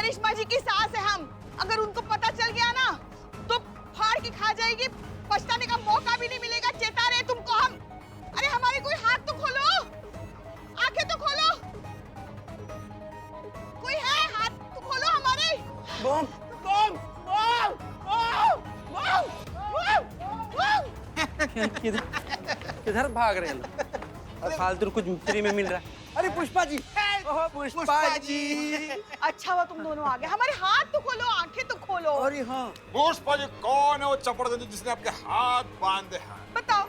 करिश्मा जी की सास है हम। अगर उनको पता चल गया ना तो फाड़ के खा जाएगी, पछताने का मौका भी नहीं मिलेगा। चेता रहे तुमको हम। अरे हमारे कोई हाथ तो खोलो, आंखें तो खोलो, कोई है? हाथ तो खोलो हमारे। बम बम बम बम बम। किधर भाग रहे हैं लोग? और फालतू कुछ फ्री में मिल रहा है। अरे पुष्पा जी, ओह पुष्पा जी। अच्छा हुआ तुम दोनों आ गए। हमारे हाथ तो खोलो, आंखें तो खोलो। अरे हाँ, पुष्पा जी कौन है वो चपड़दंदी जिसने आपके हाथ बांधे हैं? बताओ।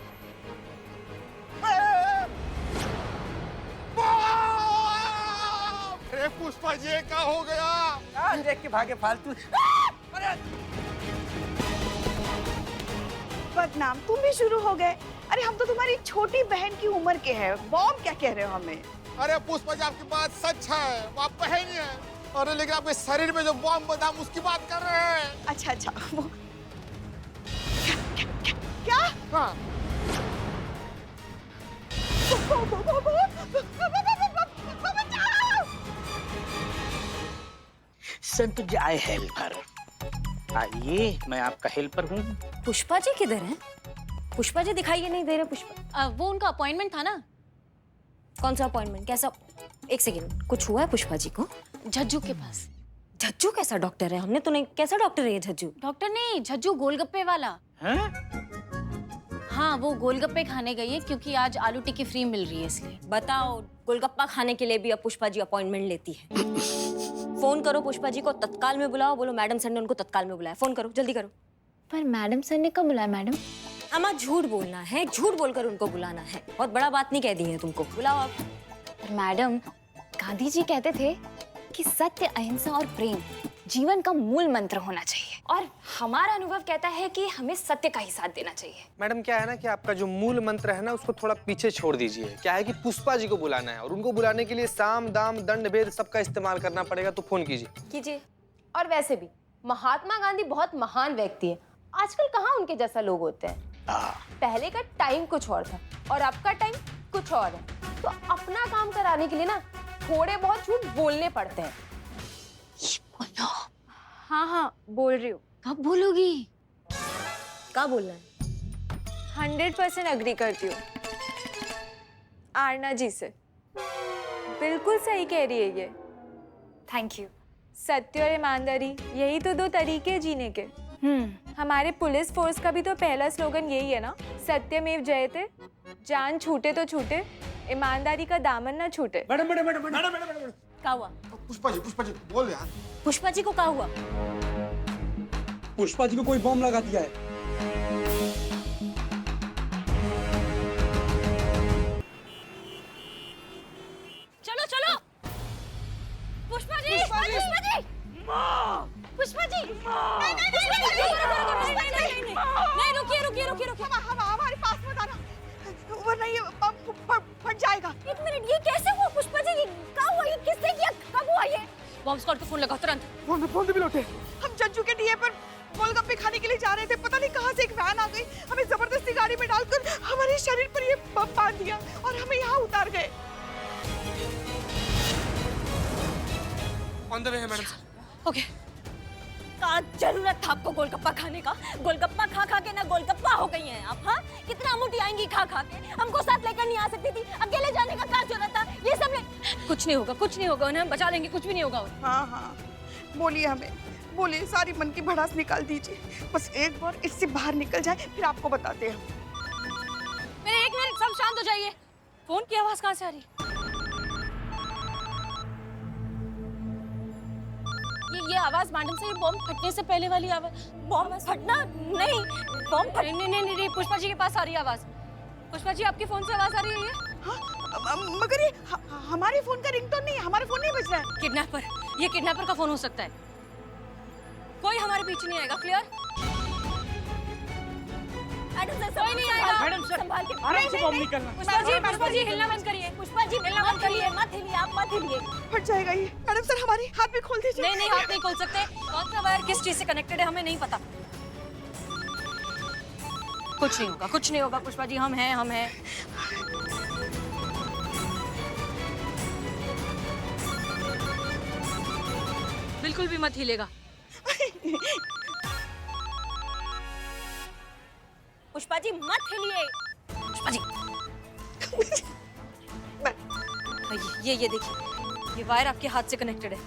अरे पुष्पा जी ये क्या हो गया? देख के भागे फालतू। बदनाम तुम भी शुरू हो गए। अरे हम तो तुम्हारी छोटी बहन की उम्र के हैं। बॉम्ब क्या कह रहे हो हमें? अरे पुष्पा जी आपकी बात सच है, वो आप बहन ही है। अरे लेकिन आपके शरीर में जो बॉम्ब बना हम उसकी बात कर रहे हैं। अच्छा अच्छा वो क्या? हाँ। संत जी आई हेल्पर। आइए, मैं आपका हेल्पर हूँ। पुष्पा जी किधर हैं? पुष्पा जी दिखाई नहीं दे रहे। पुष्पा वो उनका अपॉइंटमेंट था ना। कौन सा अपॉइंटमेंट? कैसा? एक सेकेंड, कुछ हुआ है पुष्पा जी को? झज्जू के पास। झज्जू कैसा डॉक्टर है? हमने तो नहीं। कैसा डॉक्टर है ये झज्जू? डॉक्टर नहीं, झज्जू गोलगप्पे वाला। हैं? हाँ, वो गोलगप्पे खाने गई है क्योंकि आज आलू टिक्की फ्री मिल रही है इसलिए। बताओ, गोलगप्पा खाने के लिए भी अब पुष्पा जी अपॉइंटमेंट लेती है? फोन करो पुष्पा जी को, तत्काल में बुलाओ। बोलो मैडम सर ने उनको तत्काल में बुलाया। फोन करो, जल्दी करो। पर मैडम सर ने कब बुलाया मैडम? अम्मा झूठ बोलना है, झूठ बोलकर उनको बुलाना है। बहुत बड़ा बात नहीं कह दी है तुमको। बुलाओ आप। पर मैडम, गांधी जी कहते थे कि सत्य, अहिंसा और प्रेम जीवन का मूल मंत्र होना चाहिए, और हमारा अनुभव कहता है कि हमें सत्य का ही साथ देना चाहिए। मैडम क्या है ना कि आपका जो मूल मंत्र है ना उसको थोड़ा पीछे छोड़ दीजिए। क्या है कि पुष्पा जी को बुलाना है और उनको बुलाने के लिए साम दाम दंड भेद सबका इस्तेमाल करना पड़ेगा, तो फोन कीजिए। और वैसे भी महात्मा गांधी बहुत महान व्यक्ति है। आजकल कहाँ उनके जैसा लोग होते हैं। पहले का टाइम कुछ और था और अब का टाइम कुछ और है। तो अपना काम कराने के लिए ना थोड़े बहुत झूठ बोलने पड़ते हैं। हाँ हाँ, बोल रही हूँ। कब बोलोगी? क्या बोलना है? 100% अग्री करती हूँ आरना जी से। बिल्कुल सही कह रही है ये। Thank you. सत्य और ईमानदारी, यही तो दो तरीके हैं जीने के। हमारे पुलिस फोर्स का भी तो पहला स्लोगन यही है ना, सत्यमेव जयते। जान छूटे तो छूटे, ईमानदारी का दामन ना छूटे। Madam madam madam madam madam madam क्या हुआ? पुष्पा जी बोल यार। पुष्पा जी को क्या हुआ? पुष्पा जी को कोई बम लगा दिया है। चलो चलो। पुष्पा जी, पुष्पा जी, पुष्पा जी, नहीं, रुकिए। हमारे पास मत आना वरना ये फट जाएगा। एक मिनट, ये कैसे हुआ पुष्पा जी? ये क्या हुआ? ये किसने किया? कब हुआ ये? बॉम्ब स्क्वाड को फोन लगाओ तुरंत। फोन भी लौटे। हम जज्जू के डीए पर गोलगप्पे खाने के लिए जा रहे थे। पता नहीं कहाँ से एक वैन आ गई, हमें जबरदस्ती गाड़ी में डालकर हमारे शरीर पर ये बम बांध दिया और हमें यहाँ उतार गए। ऑन द वे है मैडम। ओके। क्या जरूरत था आपको गोलगप्पा खाने का? गोलगप्पा खा खा के ना गोलगप्पा हो गई हैं आप। हाँ, कितना मोटी आएंगी खा खा के। हमको साथ लेकर नहीं आ सकती थी, अकेले जाने का क्या जरूरत था? ये सब कुछ नहीं होगा, उन्हें हम बचा लेंगे, कुछ भी नहीं होगा। हाँ, बोलिए हमें, बोलिए, सारी मन की भड़ास निकाल दीजिए। बस एक बार इससे बाहर निकल जाए फिर आपको बताते हैं। मेरे एक मिनट, सब शांत हो जाइए। फोन की आवाज कहाँ से आ रही? ये आवाज मैडम से, ये बॉम्ब फटने से पहले वाली आवाज। बॉम्ब फटना नहीं, बॉम्ब फट नहीं, पुष्पा जी के पास आ रही है आवाज। पुष्पा जी, आपके फोन से आवाज आ रही है ये? हाँ, मगर ये हमारे फोन का रिंगटोन नहीं है, हमारा फोन नहीं बज रहा है। किडनैपर, ये किडनैपर का फोन हो सकता है। कोई हमारे पीछे नहीं आएगा, क्लियर? कोई नहीं आएगा। मैडम सर, संभाल के आराम से बम निकलना। पुष्पा जी हिलना बंद करिए। पुष्पा जी हिलना बंद करिए, मत हिलिए, आप मत हिलिए। फट जाएगा ये। मैडम सर, हमारे हाथ भी खोल दीजिए। नहीं, हाथ नहीं खोल सकते। कौन सा वायर किस चीज से कनेक्टेड है हमें नहीं पता। कुछ नहीं होगा पुष्पा जी, हम हैं। बिल्कुल भी मत हिलेगा। पुष्पा जी मत हिलिए। पुष्पा जी ये देखिए, ये वायर आपके हाथ से कनेक्टेड है।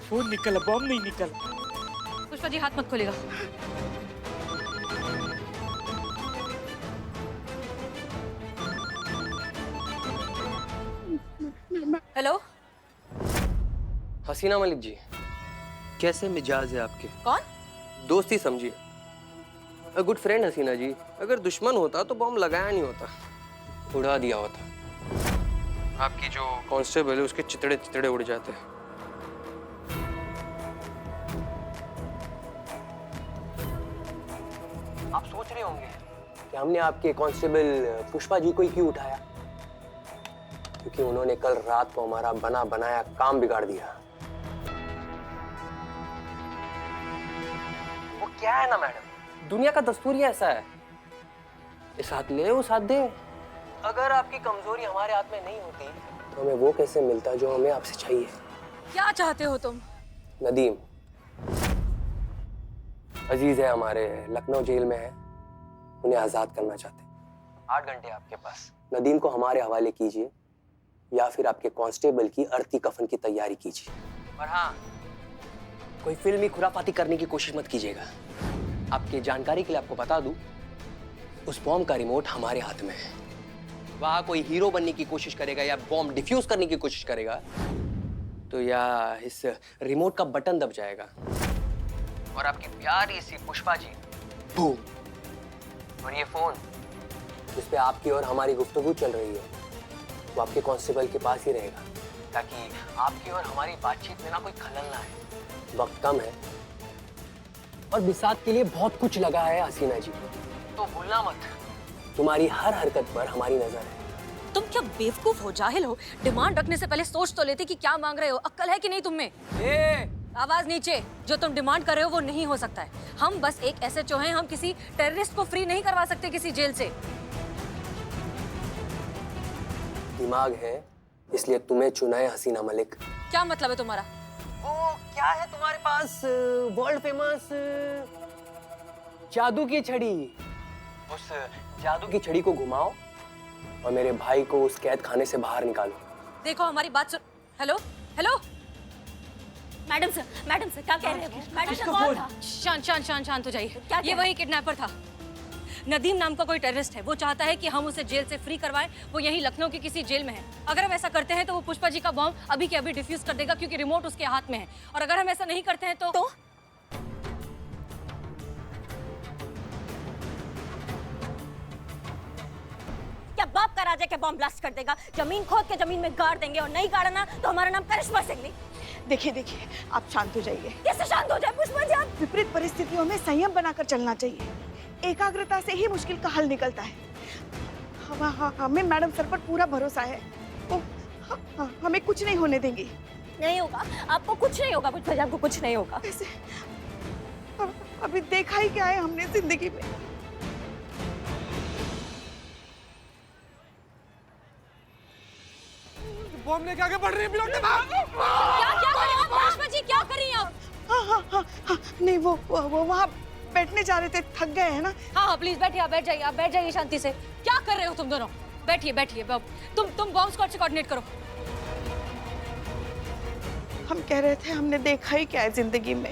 फोन निकल, बॉम्ब नहीं निकल। पुष्पा जी हाथ मत खोलेगा। हेलो, हसीना मलिक जी, कैसे मिजाज है आपके? कौन? दोस्ती समझिए। अ गुड फ्रेंड हसीना जी, अगर दुश्मन होता तो बॉम्ब लगाया नहीं होता, उड़ा दिया होता। आपकी जो कांस्टेबल है उसके चितड़े चितड़े उड़ जाते। आप सोच रहे होंगे कि हमने आपके कांस्टेबल पुष्पा जी को ही क्यों उठाया, क्योंकि उन्होंने कल रात को हमारा बना बनाया काम बिगाड़ दिया। वो क्या है ना मैडम, दुनिया का दस्तूर ही ऐसा है, इस हाथ ले उस हाथ दे। अगर आपकी कमजोरी हमारे हाथ में नहीं होती तो हमें वो कैसे मिलता जो हमें आपसे चाहिए। क्या चाहते हो तुम? नदीम अजीज है हमारे, लखनऊ जेल में है, उन्हें आजाद करना चाहते। 8 घंटे आपके पास, नदीम को हमारे हवाले कीजिए या फिर आपके कांस्टेबल की अर्थी कफन की तैयारी कीजिए। और हाँ, कोई फिल्मी खुराफाती करने की कोशिश मत कीजिएगा। आपकी जानकारी के लिए आपको बता दूं, उस बॉम्ब का रिमोट हमारे हाथ में है। वहां कोई हीरो बनने की कोशिश करेगा या बॉम्ब डिफ्यूज करने की कोशिश करेगा तो या इस रिमोट का बटन दब जाएगा और आपकी प्यारी सी पुष्पा जी बूम। और ये फोन जिस पे आपकी और हमारी गुफ्तगू चल रही है वो आपके कांस्टेबल के पास ही रहेगा, ताकि आपकी और हमारी बातचीत में ना कोई खलल ना है। वक्त कम है और बिसात के लिए बहुत कुछ लगा है हसीना जी, तो भूलना मत, तुम्हारी हर हरकत पर हमारी नजर है। तुम क्या बेवकूफ हो, जाहिल हो? डिमांड रखने से पहले सोच तो लेते कि क्या मांग रहे हो। अक्ल है कि नहीं तुम में? आवाज नीचे। जो तुम डिमांड कर रहे हो वो नहीं हो सकता है। हम बस एक SHO हैं, हम किसी टेररिस्ट को फ्री नहीं करवा सकते किसी जेल से। दिमाग है इसलिए तुम्हें चुना है हसीना मलिक। क्या मतलब है तुम्हारा? ओ क्या है तुम्हारे पास? वर्ल्ड फेमस जादू की छड़ी। उस जादू की छड़ी को घुमाओ और मेरे भाई को उस कैद खाने से बाहर निकालो। देखो हमारी बात सुन। हेलो हेलो, मैडम सर क्या कह रहे हैं? मैडम सर कौन था? शांत हो जाइए। ये वही किडनैपर था। नदीम नाम का कोई टेररिस्ट है। वो चाहता है कि हम उसे जेल से फ्री करवाएं। वो यही लखनऊ की किसी जेल में है। अगर हम ऐसा करते हैं तो वो पुष्पा जी का बॉम्ब अभी के अभी डिफ्यूज कर देगा, क्योंकि रिमोट उसके हाथ में है। और अगर हम ऐसा नहीं करते हैं तो? क्या बाप का राजा क्या बॉम्ब ब्लास्ट कर देगा? जमीन खोद के जमीन में गाड़ देंगे, और नहीं गाड़ा ना तो हमारा नाम करिश्मा सिंह नहीं। देखिए आप शांत हो जाइए। कैसे शांत हो जाए पुष्पा जी? आप विपरीत परिस्थितियों में संयम बनाकर चलना चाहिए। एकाग्रता से ही मुश्किल का हल निकलता है। हमें मैडम सर पर पूरा भरोसा है। वो हमें कुछ नहीं होने देंगी। नहीं होगा, आपको कुछ नहीं होगा पुष्पा जी, आपको कुछ नहीं होगा। ऐसे अभी देखा ही क्या है हमने जिंदगी में। बॉम्ब लेके आगे बढ़ रही है। क्या कर रहे हैं पुष्पा जी? क्या कर रही हैं आप? हाँ, नहीं वो वहाँ बैठने जा रहे थे, थक गए हैं ना। हाँ प्लीज बैठिए, आप बैठ जाइए शांति से। क्या कर रहे हो तुम दोनों? बैठिए तुम बॉम्ब स्क्वाड से कोऑर्डिनेट करो। हम कह रहे थे हमने देखा ही क्या है जिंदगी में।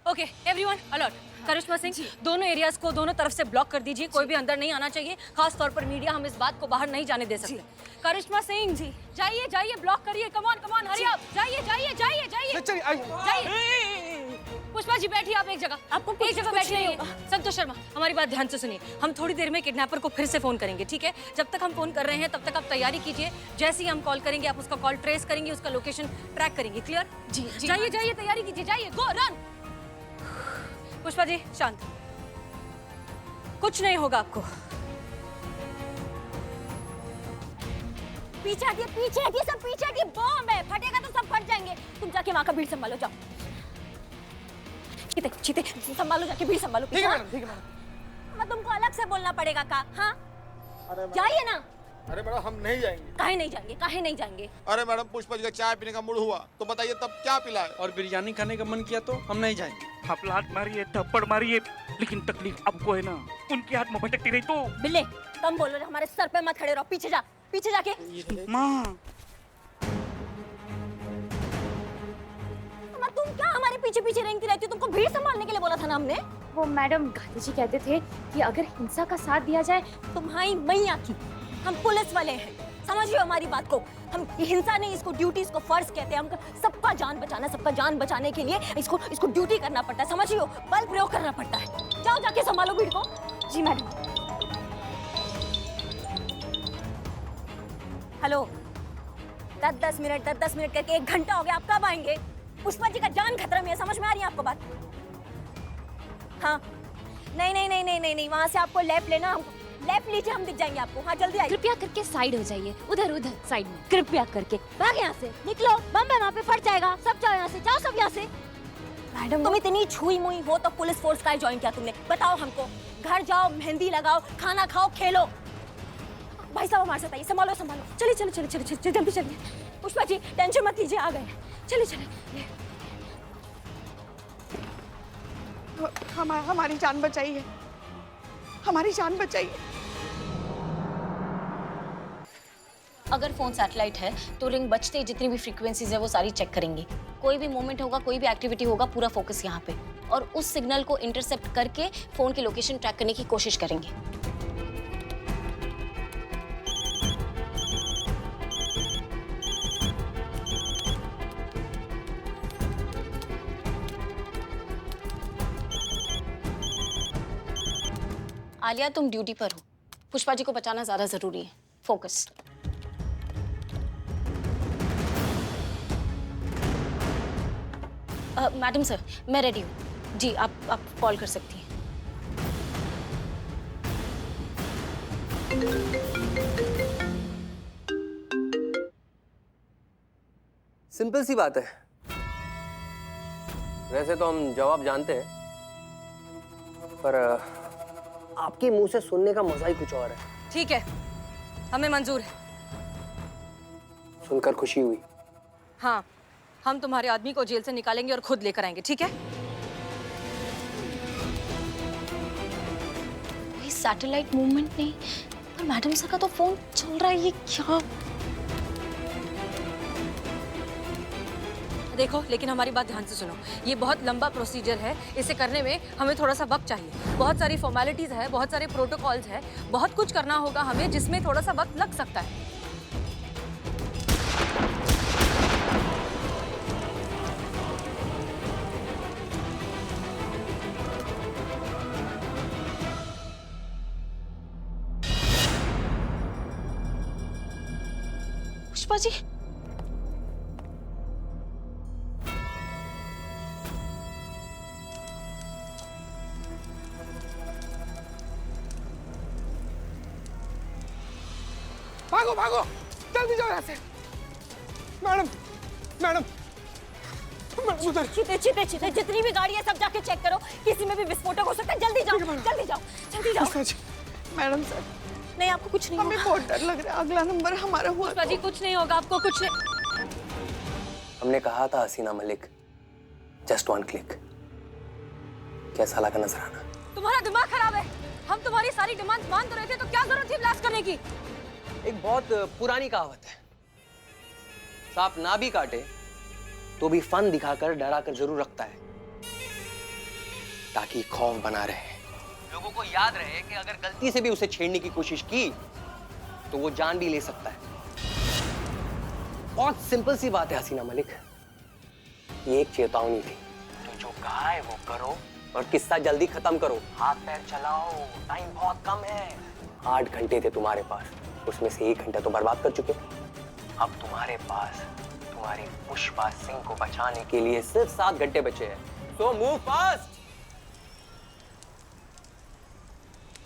Okay everyone alert. Karishma Singh, दोनों एरियाज को दोनों तरफ से ब्लॉक कर दीजिए। कोई भी अंदर नहीं आना चाहिए, खास तौर पर मीडिया। हम इस बात को बाहर नहीं जाने दे सकते। करिश्मा सिंह जी जाइए ब्लॉक करिए। Come on hurry up. जाइए। पुष्पा जी बैठिए आप एक जगह। आपको एक जगह बैठिए। संतोष शर्मा हमारी बात ध्यान से सुनिए। हम थोड़ी देर में किडनैपर को फिर से फोन करेंगे, ठीक है? जब तक हम फोन कर रहे हैं तब तक आप तैयारी कीजिए। जैसे ही हम कॉल करेंगे आप उसका कॉल ट्रेस करेंगे, उसका लोकेशन ट्रैक करेंगे। क्लियर? जी जाइए तैयारी कीजिए। जाइए, गो रन। पुष्पा जी शांत, कुछ नहीं होगा आपको। पीछे हटिए, सब पीछे हटिए। बॉम्ब है, फटेगा तो सब फट जाएंगे। तुम जाके वहां का भीड़ संभालो, जाओ। चीते संभालो, जाके भीड़ संभालो। ठीक है मैडम। मैं तुमको अलग से बोलना पड़ेगा का? हाँ जाइए ना। अरे मैडम हम नहीं जाएंगे। काहे नहीं जाएंगे, काहे नहीं जाएंगे? अरे मैडम पुष्पा जी का चाय पीने का मूड हुआ तो बताइए तब क्या पिलाए? और बिरयानी खाने का मन किया तो हम नहीं जाएंगे। आप लात मारिए, थप्पड़ मारिए, लेकिन तकलीफ आपको है ना। उनके हाथ में भटकती रही तो। बिल्ले कम बोलो रे, हमारे सर पे मत खड़े रहो, पीछे जा, पीछे जाके। माँ तुम क्या हमारे पीछे पीछे रेंगती रहती हो? तुमको भीड़ संभालने के लिए बोला था ना हमने। वो मैडम गांधी जी कहते थे कि अगर हिंसा का साथ दिया जाए तुम्हारी मैया की, हम पुलिस वाले हैं, समझ रहे हो हमारी बात को? हम ये हिंसा नहीं, इसको ड्यूटी, इसको फर्ज कहते हैं। हम सबका जान बचाना, सबका जान बचाने के लिए इसको ड्यूटी करना पड़ता है, समझ रही हो? बल प्रयोग करना पड़ता है। जाओ जाके संभालो भीड़ को। जी मैडम। हेलो, 10-10 मिनट करके 1 घंटा हो गया, आप कब आएंगे? पुष्पा जी का जान खतरा में है, समझ में आ रही है आपको बात? हाँ, नहीं, वहाँ से आपको लेफ्ट लेना, हमको लेफ्ट लीजिए, हम दिख जाएंगे आपको। हाँ जल्दी आइए। कृपया करके साइड हो जाइए, उधर साइड में। कृपया करके भाग यहाँ से, निकलो, बम वहाँ पे फट जाएगा। सब जाओ यहाँ से, जाओ सब यहाँ से। मैडम तुम इतनी छुई मुई हो तो पुलिस फोर्स का ज्वाइन किया तुमने? बताओ हमको। घर जाओ, मेहंदी लगाओ, खाना खाओ, खेलो। भाई साहब हमारे साथ आइए, संभालो। चलिए, जल्दी चलिए। पुष्पा जी टेंशन मत लीजिए, आ गए। चलिए। हमारी जान बचाइए, हमारी जान बचाइए। अगर फोन सैटेलाइट है तो रिंग बजते ही जितनी भी फ्रीक्वेंसीज है वो सारी चेक करेंगे। कोई भी मूवमेंट होगा, कोई भी एक्टिविटी होगा, पूरा फोकस यहाँ पे, और उस सिग्नल को इंटरसेप्ट करके फोन की लोकेशन ट्रैक करने की कोशिश करेंगे। आलिया तुम ड्यूटी पर हो, पुष्पा जी को बचाना ज्यादा जरूरी है। फोकस। मैडम सर मैं रेडी हूँ जी, आप कॉल कर सकती हैं। सिंपल सी बात है। वैसे तो हम जवाब जानते हैं, पर आपके मुंह से सुनने का मजा ही कुछ और है। ठीक है, हमें मंजूर है। सुनकर खुशी हुई। हाँ, हम तुम्हारे आदमी को जेल से निकालेंगे और खुद लेकर आएंगे, ठीक है? ये सैटेलाइट मूवमेंट नहीं, पर मैडम सर का तो फोन चल रहा है, ये क्या? देखो, लेकिन हमारी बात ध्यान से सुनो। ये बहुत लंबा प्रोसीजर है, इसे करने में हमें थोड़ा सा वक्त चाहिए। बहुत सारी फॉर्मेलिटीज है, बहुत सारे प्रोटोकॉल्स है, बहुत कुछ करना होगा हमें, जिसमें थोड़ा सा वक्त लग सकता है। पुष्पा जी भागो, जल्दी जाओ यहाँ से। मैडम उधर। चीते, जितनी भी गाड़ी है सब जाके चेक करो, किसी में भी विस्फोटक हो सकता है। जल्दी जाओ। मैडम सर, नहीं आपको कुछ नहीं हमें होगा। बहुत डर लग रहा है, अगला नंबर हमारा हुआ पुष्पा जी कुछ नहीं होगा, आपको कुछ नहीं। हमने कहा था हसीना मलिक, जस्ट 1 क्लिक। कैसा लगा नजराना? तुम्हारा दिमाग खराब है। हम तुम्हारी सारी डिमांड मान तो रहे थे, तो क्या जरूरत थी ब्लास्ट करने की? एक बहुत पुरानी कहावत है, सांप ना भी काटे तो भी फन दिखाकर डरा कर जरूर रखता है, ताकि खौफ बना रहे। लोगों को याद रहे कि अगर गलती से भी उसे छेड़ने की कोशिश की तो वो जान भी ले सकता है। बहुत सिंपल सी बात है हसीना मलिक, ये एक चेतावनी थी। तो जो कहा है वो करो और किस्सा जल्दी खत्म करो। हाथ पैर चलाओ, टाइम बहुत कम है। 8 घंटे थे तुम्हारे पास, उसमें से 1 घंटा तो बर्बाद कर चुके। अब तुम्हारे पास तुम्हारी पुष्पा सिंह को बचाने के लिए सिर्फ 7 घंटे बचे हैं। So move fast.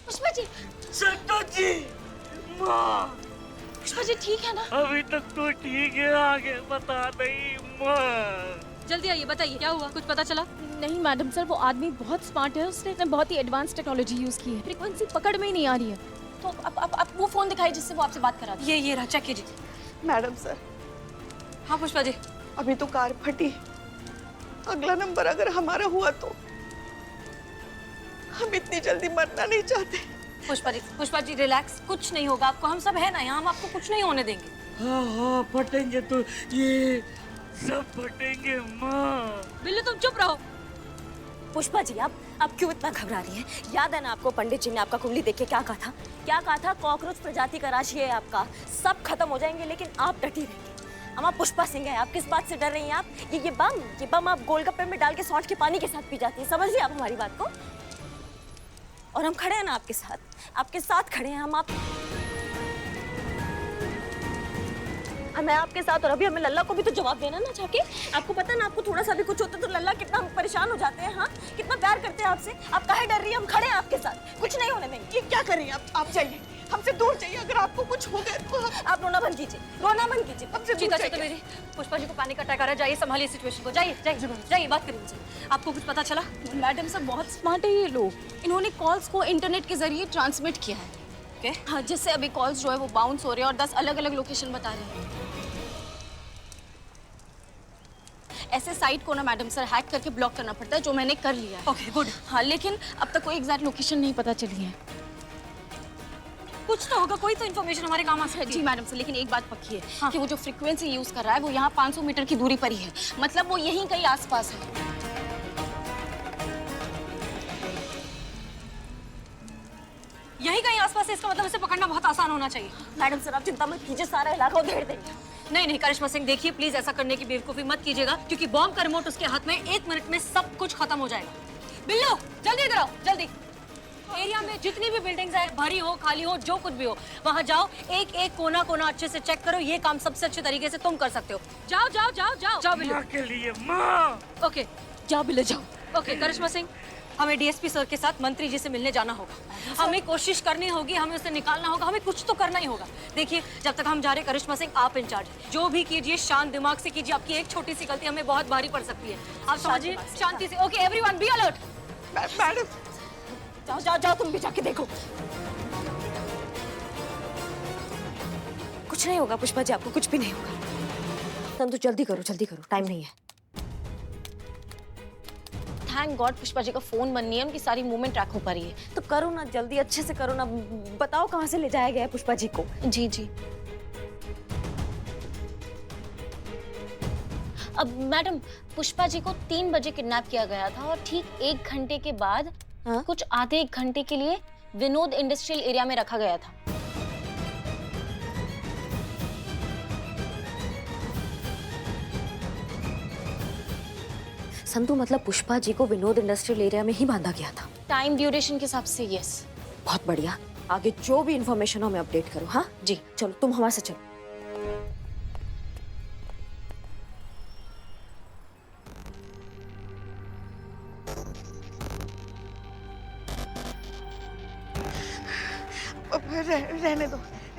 Pushpa ji, Satto ji, माँ पुष्पा जी ठीक है ना? अभी तक तो ठीक है, आगे पता नहीं माँ। जल्दी आइए, बताइए क्या हुआ, कुछ पता चला? नहीं मैडम सर, वो आदमी बहुत स्मार्ट है, उसने बहुत ही एडवांस टेक्नोलॉजी यूज की है। फ्रीक्वेंसी पकड़ में ही नहीं आ रही है। तो आप वो फोन दिखाइए जिससे वो आपसे बात करा रही है। ये रहा, चेक कीजिए। मैडम सर, हाँ पुष्पा जी। अभी तो कार फटी, अगला नंबर अगर हमारा हुआ तो हम इतनी जल्दी मरना नहीं चाहते। पुष्पा जी रिलैक्स, कुछ नहीं होगा आपको, हम सब है ना यहाँ, हम आपको कुछ नहीं होने देंगे। हाँ हाँ फटेंगे तो ये सब फटेंगे माँ। बिल्लू तुम चुप रहो। पुष्पा जी आप क्यों इतना घबरा रही हैं? याद है ना आपको पंडित जी ने आपका कुंडली देख के क्या कहा था? क्या कहा था? कॉकरोच प्रजाति का राशि है आपका, सब खत्म हो जाएंगे लेकिन आप डटी रहेंगे। हम पुष्पा सिंह है, आप किस बात से डर रही हैं? आप ये बम आप गोलगप्पे में डाल के सौंठ के पानी के साथ पी जाती है, समझ लिया आप हमारी बात को? और हम खड़े हैं ना आपके साथ खड़े हैं हम। मैं आपके साथ, और अभी हमें लल्ला को भी तो जवाब देना ना जाके। आपको पता ना, आपको थोड़ा सा भी कुछ होता तो लल्ला कितना परेशान हो जाते हैं। हाँ, कितना प्यार करते हैं आपसे। आप काहे डर रही हैं? हम खड़े हैं आपके साथ, कुछ नहीं होने देंगे। ये क्या करें आप जाइए, हमसे दूर जाइए। अगर आपको कुछ हो गया तो आप रोना बंद कीजिए, हमसे दूर जाइए। मेरी पुष्पा जी को पैनिक अटैक आ रहा है, जाइए संभालिए सिचुएशन को, जाइए बात करिए मुझे। आपको कुछ पता चला? मैडम सर बहुत स्मार्ट है ये लोग, इन्होंने कॉल्स को इंटरनेट के जरिए ट्रांसमिट किया है। Okay. हाँ, जिससे अभी कॉल्स जो है वो बाउंस हो रहे हैं और 10 अलग-अलग लोकेशन बता रहे हैं। ऐसे साइट को ना मैडम सर हैक करके ब्लॉक करना पड़ता है, जो मैंने कर लिया है। Okay good. हाँ, लेकिन अब तक कोई एग्जैक्ट लोकेशन नहीं पता चली है। कुछ तो होगा, कोई तो इन्फॉर्मेशन हमारे काम आ सकती है। जी मैडम सर, लेकिन एक बात पक्की है कि वो जो फ्रीक्वेंसी यूज कर रहा है वो यहाँ 500 मीटर की दूरी पर ही है, मतलब वो यहीं कहीं आसपास है। यही कहीं आसपास है, इसका मतलब इसे पकड़ना बहुत आसान होना चाहिए। मैडम सर आप चिंता मत कीजिए, सारा इलाका उधेड़ देंगे। नहीं करिश्मा सिंह, देखिए प्लीज ऐसा करने की बेवकूफी मत कीजिएगा, क्योंकि बॉम्ब का रिमोट उसके हाथ में 1 मिनट में सब कुछ खत्म हो जाएगा। बिल्लू जल्दी इधर आओ, जल्दी। एरिया में जितनी भी बिल्डिंग्स है, भरी हो खाली हो जो कुछ भी हो, वहां जाओ, एक एक कोना कोना अच्छे से चेक करो। ये काम सबसे अच्छे तरीके से तुम कर सकते हो। जाओ बिल्लू के लिए माँ। ओके जाओ बिल्लू जाओ। ओके करिश्मा सिंह, हमें डीएसपी सर के साथ मंत्री जी से मिलने जाना होगा। हमें कोशिश करनी होगी, हमें उसे निकालना होगा, हमें कुछ तो करना ही होगा। देखिए जब तक हम जा रहे, करिश्मा सिंह आप इंचार्ज, जो भी कीजिए शांत दिमाग से कीजिए। आपकी एक छोटी सी गलती हमें बहुत भारी पड़ सकती है, आप समझिए, शांति से। Okay everyone be alert. Madam जाओ तुम भी जाके देखो। कुछ नहीं होगा पुष्पा जी, आपको कुछ भी नहीं होगा। तुम तो जल्दी करो, टाइम नहीं है। थैंक गॉड पुष्पा जी का फोन बन नहीं है, उनकी सारी मूवमेंट ट्रैक हो पा रही है। तो करो ना जल्दी, अच्छे से करो ना, बताओ कहाँ से ले जाया गया है पुष्पा जी को। जी अब मैडम, पुष्पा जी को 3 बजे किडनैप किया गया था और ठीक 1 घंटे के बाद कुछ आधे 1 घंटे के लिए विनोद इंडस्ट्रियल एरिया में रखा गया था। संतु मतलब पुष्पा जी को विनोद इंडस्ट्रियल एरिया में ही बांधा गया था। टाइम ड्यूरेशन के हिसाब से यस। बहुत बढ़िया, आगे जो भी इंफॉर्मेशन हो हमें अपडेट करो। हाँ जी, चलो तुम हमारे से चलो।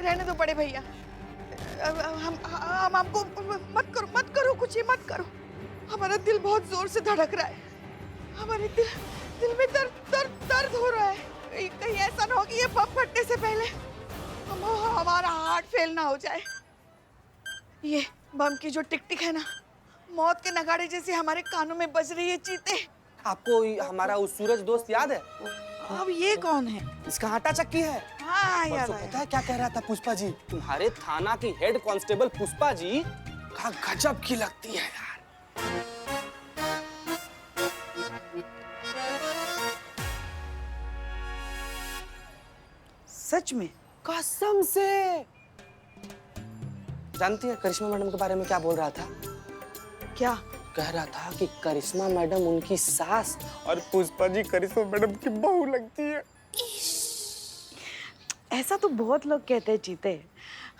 रहने दो बड़े भैया। हम आपको मत करो कुछ, ये मत करो। हमारा दिल बहुत जोर से धड़क रहा है, हमारे दिल में दर्द हो रहा है। कहीं ऐसा ना हो कि ये बम फटने से पहले हमारा हार्ट फेल ना हो जाए। ये बम की जो टिक टिक है ना, मौत के नगाड़े जैसे हमारे कानों में बज रही है। चीते, आपको हमारा उस सूरज दोस्त याद है? अब ये कौन है? इसका आटा चक्की है। हाँ यार, परसों पता है क्या कह रहा था पुष्पा जी? तुम्हारे थाना की हेड कांस्टेबल पुष्पा जी का गजब की लगती है यार। सच में? कसम से। जानती है करिश्मा मैडम के बारे में क्या बोल रहा था? क्या कह रहा था कि करिश्मा मैडम उनकी सास और पुष्पा जी करिश्मा मैडम की बहू लगती है। ऐसा तो बहुत लोग कहते हैं चीते,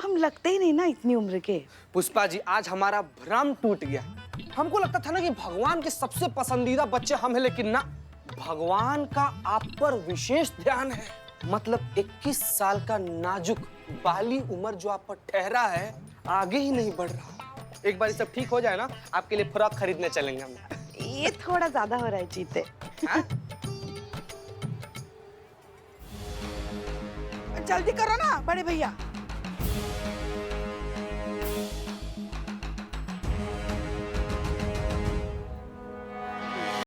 हम लगते ही नहीं ना इतनी उम्र के। पुष्पा जी आज हमारा भ्रम टूट गया। हमको लगता था ना कि भगवान के सबसे पसंदीदा बच्चे हम हैं, लेकिन ना, भगवान का आप पर विशेष ध्यान है। मतलब 21 साल का नाजुक बाली उम्र जो आप पर ठहरा है, आगे ही नहीं बढ़ रहा। एक बार सब ठीक हो जाए ना, आपके लिए फ्रॉक खरीदने चलेंगे हम। ये थोड़ा ज्यादा हो रहा है चीते। जल्दी करो ना बड़े भैया।